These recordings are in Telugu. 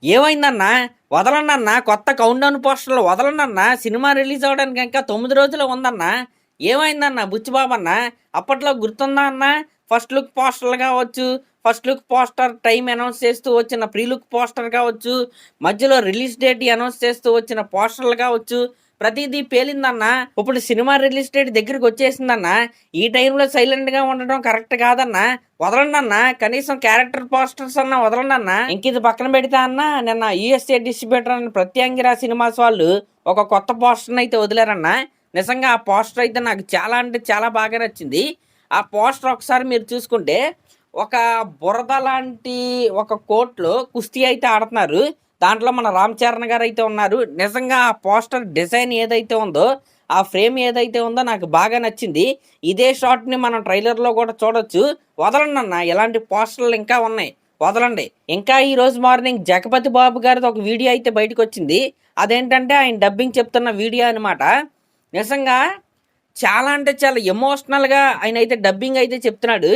ఏమైందన్నా? వదలండన్నా. కొత్త కౌంట్‌డౌన్ పోస్టర్‌లు వదలండన్నా. సినిమా రిలీజ్ అవ్వడానికి ఇంకా 9 రోజులే ఉందన్నా. ఏమైందన్నా బుచ్చిబాబన్నా? అప్పట్లో గుర్తుందా అన్నా? ఫస్ట్ లుక్ పోస్టర్‌లు కావచ్చు, first look poster time announce చేస్తూ వచ్చిన ప్రీ లుక్ పోస్టర్ కావచ్చు, మధ్యలో రిలీజ్ డేట్ అనౌన్స్ చేస్తూ వచ్చిన పోస్టర్‌లు కావచ్చు, ప్రతీదీ పేలిందన్నా. ఇప్పుడు సినిమా రిలీజ్ డేట్ దగ్గరికొచ్చేసిందన్నా. ఈ టైంలో సైలెంట్‌గా ఉండడం కరెక్ట్ కాదన్నా. వదలండన్నా. కనీసం క్యారెక్టర్ పోస్టర్స్ అన్నా వదలండన్నా. ఇంకిది పక్కన పెడితే అన్నా, నిన్న యూఎస్ఏ డిస్ట్రిబ్యూటర్ అని ప్రత్యంగిరా సినిమాస్ వాళ్ళు ఒక కొత్త పోస్టర్‌ని అయితే వదిలారన్నా. నిజంగా ఆ పోస్టర్ అయితే నాకు చాలా అంటే చాలా బాగా నచ్చింది. ఆ పోస్టర్ ఒకసారి మీరు చూసుకుంటే, ఒక బురద లాంటి ఒక కోర్ట్‌లో కుస్తీ అయితే ఆడుతున్నారు. దాంట్లో మన రామ్ చరణ్ గారైతే ఉన్నారు. నిజంగా ఆ పోస్టర్ డిజైన్ ఏదైతే ఉందో, ఆ ఫ్రేమ్ ఏదైతే ఉందో నాకు బాగా నచ్చింది. ఇదే షాట్‌ని మనం ట్రైలర్‌లో కూడా చూడొచ్చు. వదలండన్న, ఇలాంటి పోస్టర్‌లు ఇంకా ఉన్నాయి. వదలండి. ఇంకా ఈరోజు మార్నింగ్ జగపతి బాబు గారిది ఒక వీడియో అయితే బయటకొచ్చింది. అదేంటంటే ఆయన డబ్బింగ్ చెప్తున్న వీడియో అనమాట. నిజంగా చాలా అంటే చాలా ఎమోషనల్‌గా ఆయనైతే డబ్బింగ్ అయితే చెప్తున్నాడు.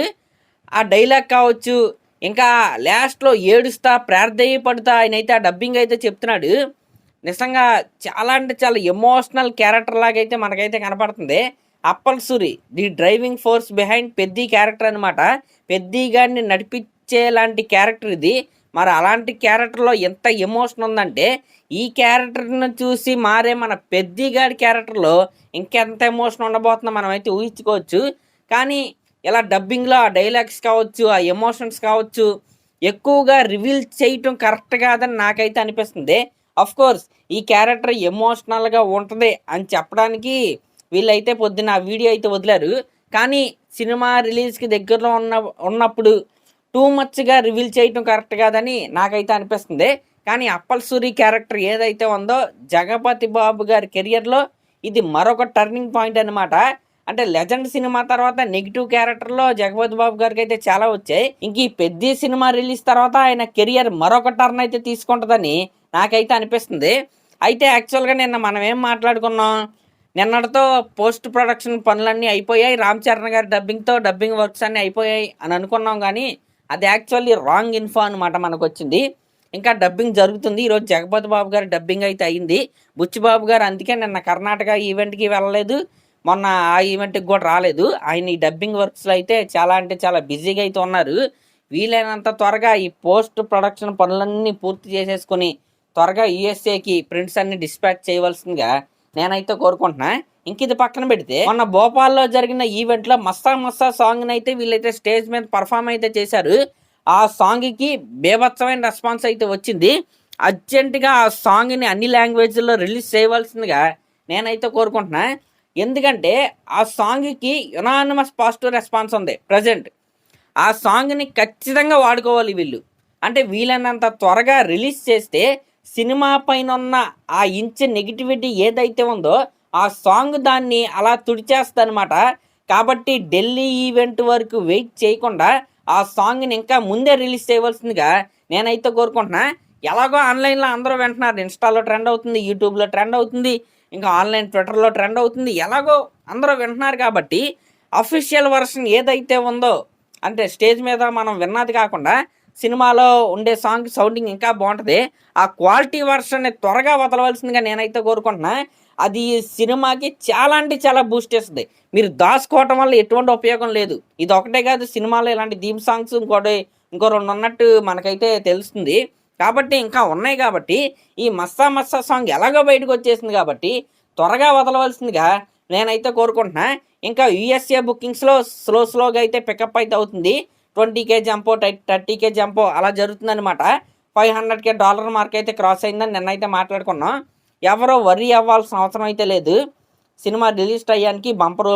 ఆ డైలాగ్ కావచ్చు, ఇంకా లాస్ట్‌లో ఏడుస్తా, ప్రాధేయపడుతా ఆయనైతే ఆ డబ్బింగ్ అయితే చెప్తున్నాడు. నిజంగా చాలా అంటే చాలా ఎమోషనల్ క్యారెక్టర్ లాగైతే మనకైతే కనపడుతుంది. Appal Suri the driving force behind Peddi character అనమాట. పెద్ది గాడిని నడిపించేలాంటి క్యారెక్టర్ ఇది. మరి అలాంటి క్యారెక్టర్‌లో ఎంత ఎమోషన్ ఉందంటే, ఈ క్యారెక్టర్‌ని చూసి మారే మన పెద్ది గాడి క్యారెక్టర్‌లో ఇంకెంత ఎమోషన్ ఉండబోతుందో మనమైతే ఊహించుకోవచ్చు. కానీ ఇలా డబ్బింగ్‌లో ఆ డైలాగ్స్ కావచ్చు, ఆ ఎమోషన్స్ కావచ్చు, ఎక్కువగా రివీల్ చేయటం కరెక్ట్ కాదని నాకైతే అనిపిస్తుంది. ఆఫ్‌కోర్స్ ఈ క్యారెక్టర్ ఎమోషనల్‌గా ఉంటది అని చెప్పడానికి వీళ్ళైతే పొద్దున్న ఆ వీడియో అయితే వదిలారు. కానీ సినిమా రిలీజ్‌కి దగ్గరలో ఉన్నప్పుడు టూ మచ్‌గా రివీల్ చేయటం కరెక్ట్ కాదని నాకైతే అనిపిస్తుంది. కానీ అప్పల్ సూరి క్యారెక్టర్ ఏదైతే ఉందో, జగపతి బాబు గారి కెరియర్‌లో ఇది మరొక టర్నింగ్ పాయింట్ అనమాట. అంటే 'లెజెండ్' సినిమా తర్వాత నెగెటివ్ క్యారెక్టర్‌లో జగపతి బాబు గారికైతే చాలా వచ్చాయి. ఇంక ఈ 'పెద్ది' సినిమా రిలీజ్ తర్వాత ఆయన కెరియర్ మరొక టర్న్ అయితే తీసుకుంటదని నాకైతే అనిపిస్తుంది. అయితే యాక్చువల్‌గా నిన్న మనం ఏం మాట్లాడుకున్నాం? నిన్నటితో పోస్ట్ ప్రొడక్షన్ పనులన్నీ అయిపోయాయి. రామ్ చరణ్ గారి డబ్బింగ్‌తో డబ్బింగ్ వర్క్స్ అన్నీ అయిపోయాయి అని అనుకున్నాం గానీ, అది యాక్చువల్లీ రాంగ్ ఇన్ఫో అనమాట మనకొచ్చింది. ఇంకా డబ్బింగ్ జరుగుతుంది. ఈరోజు జగపతి బాబు గారి డబ్బింగ్ అయితే అయింది. బుచ్చిబాబు గారు అందుకే నిన్న కర్ణాటక ఈవెంట్‌కి వెళ్ళలేదు. మొన్న ఆ ఈవెంట్‌కి కూడా రాలేదు. ఆయన ఈ డబ్బింగ్ వర్క్స్‌లో అయితే చాలా అంటే చాలా బిజీగా అయితే ఉన్నారు. వీలైనంత త్వరగా ఈ పోస్ట్ ప్రొడక్షన్ పనులన్నీ పూర్తి చేసేసుకొని, త్వరగా యూఎస్ఏకి ప్రింట్స్ అన్ని డిస్పాచ్ చేయవలసిందిగా నేనైతే కోరుకుంటున్నా. ఇంకిది పక్కన పెడితే, మొన్న భోపాల్‌లో జరిగిన ఈవెంట్‌లో 'మస్తా మస్తా' సాంగ్‌ని అయితే వీళ్ళైతే స్టేజ్ మీద పర్ఫార్మ్ అయితే చేశారు. ఆ సాంగ్‌కి బీభత్సమైన రెస్పాన్స్ అయితే వచ్చింది. అర్జెంట్‌గా ఆ సాంగ్‌ని అన్ని లాంగ్వేజ్‌ల్లో రిలీజ్ చేయవలసిందిగా నేనైతే కోరుకుంటున్నా. ఎందుకంటే ఆ సాంగ్‌కి యునానిమస్ పాజిటివ్ రెస్పాన్స్ ఉంది ప్రెజెంట్. ఆ సాంగ్‌ని ఖచ్చితంగా వాడుకోవాలి వీళ్ళు. అంటే వీలైనంత త్వరగా రిలీజ్ చేస్తే సినిమా పైనున్న ఆ ఇంచు నెగటివిటీ ఏదైతే ఉందో ఆ సాంగ్ దాన్ని అలా తుడిచేస్తదనమాట. కాబట్టి ఢిల్లీ ఈవెంట్ వరకు వెయిట్ చేయకుండా ఆ సాంగ్‌ని ఇంకా ముందే రిలీజ్ చేయవలసిందిగా నేనైతే కోరుకుంటున్నా. ఎలాగో ఆన్‌లైన్‌లో అందరూ వింటున్నారు. ఇన్‌స్టాలో ట్రెండ్ అవుతుంది, యూట్యూబ్‌లో ట్రెండ్ అవుతుంది, ఇంకా ఆన్‌లైన్ ట్విట్టర్‌లో ట్రెండ్ అవుతుంది. ఎలాగో అందరూ వింటున్నారు కాబట్టి అఫీషియల్ వెర్షన్ ఏదైతే ఉందో, అంటే స్టేజ్ మీద మనం విన్నది కాకుండా సినిమాలో ఉండే సాంగ్ సౌండింగ్ ఇంకా బాగుంటుంది. ఆ క్వాలిటీ వర్షన్ని త్వరగా వదలవలసిందిగా నేనైతే కోరుకుంటున్నా. అది సినిమాకి చాలా అంటే చాలా బూస్ట్ ఇస్తుంది. మీరు దాచుకోవటం వల్ల ఎటువంటి ఉపయోగం లేదు. ఇది ఒకటే కాదు, సినిమాలో ఇలాంటి థీమ్ సాంగ్స్ ఇంకో 2 ఉన్నట్టు మనకైతే తెలుస్తుంది. కాబట్టి ఇంకా ఉన్నాయి కాబట్టి ఈ 'మస్తా మస్తా' సాంగ్ ఎలాగో బయటకు వచ్చేసింది కాబట్టి త్వరగా వదలవలసిందిగా నేనైతే కోరుకుంటున్నా. ఇంకా యూఎస్ఏ బుకింగ్స్‌లో స్లోగా అయితే పికప్ అయితే అవుతుంది. 20K జంపో, 30K జంపో అలా జరుగుతుందనమాట. $500K మార్క్ అయితే క్రాస్ అయిందని నిన్నైతే మాట్లాడుకున్నాం. ఎవరో వర్రీ అవ్వాల్సిన అవసరం అయితే లేదు. సినిమా రిలీజ్ టయానికి బంపర్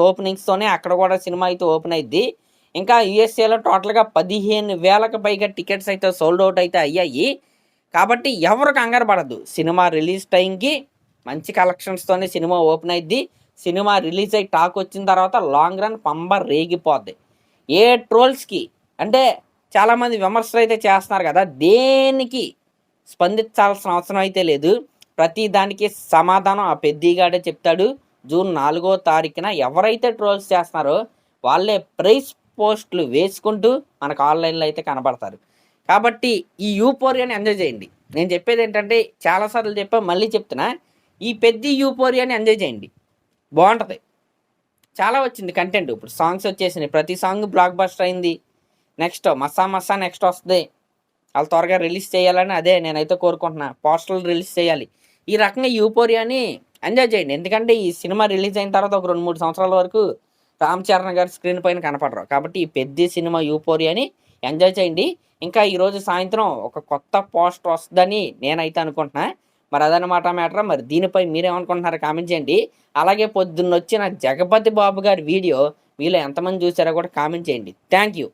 ఓపెనింగ్స్తోనే అక్కడ కూడా సినిమా అయితే ఓపెన్ అయిద్ది. ఇంకా యూఎస్ఏలో టోటల్‌గా 15,000కి పైగా టికెట్స్ అయితే సోల్డ్ అవుట్ అయితే అయ్యాయి. కాబట్టి ఎవరు కంగారు పడద్దు. సినిమా రిలీజ్ టైంకి మంచి కలెక్షన్స్‌తోనే సినిమా ఓపెన్ అయిద్ది. సినిమా రిలీజ్ అయ్యి టాక్ వచ్చిన తర్వాత లాంగ్ రన్ పంబ రేగిపోద్ది. ఏ ట్రోల్స్‌కి అంటే చాలామంది విమర్శలు అయితే చేస్తున్నారు కదా! దేనికి స్పందించాల్సిన అవసరం అయితే లేదు. ప్రతి దానికి సమాధానం ఆ పెద్దిగాడే చెప్తాడు. జూన్ 4వ తారీఖున ఎవరైతే ట్రోల్స్ చేస్తున్నారో వాళ్ళే ప్రైస్ పోస్టులు వేసుకుంటూ మనకు ఆన్‌లైన్‌లో అయితే కనబడతారు. కాబట్టి ఈ యూఫోరియాని ఎంజాయ్ చేయండి. నేను చెప్పేది ఏంటంటే చాలాసార్లు చెప్పా, మళ్ళీ చెప్తున్నా, ఈ పెద్ద యూఫోరియాని ఎంజాయ్ చేయండి, బాగుంటుంది. చాలా వచ్చింది కంటెంట్, ఇప్పుడు సాంగ్స్ వచ్చేసినాయి, ప్రతి సాంగ్ బ్లాక్ బస్టర్ అయింది. నెక్స్ట్ మస్సా మస్సా నెక్స్ట్ వస్తుంది, వాళ్ళు త్వరగా రిలీజ్ చేయాలని అదే నేనైతే కోరుకుంటున్నా. పోస్టర్లు రిలీజ్ చేయాలి. ఈ రకంగా యూఫోరియాని ఎంజాయ్ చేయండి. ఎందుకంటే ఈ సినిమా రిలీజ్ అయిన తర్వాత ఒక 2-3 సంవత్సరాల వరకు రామ్ చరణ్ గారు స్క్రీన్ పైన కనపడరు. కాబట్టి ఈ పెద్ద సినిమా యూఫోరియాని ఎంజాయ్ చేయండి. ఇంకా ఈరోజు సాయంత్రం ఒక కొత్త పోస్టర్ వస్తుందని నేనైతే అనుకుంటున్నా. మరి అదనమాట మ్యాటర్. మరి దీనిపై మీరేమనుకుంటున్నారో కామెంట్ చేయండి. అలాగే పొద్దున్న వచ్చిన జగపతి బాబు గారి వీడియో మీలో ఎంతమంది చూసారో కూడా కామెంట్ చేయండి. Thank you.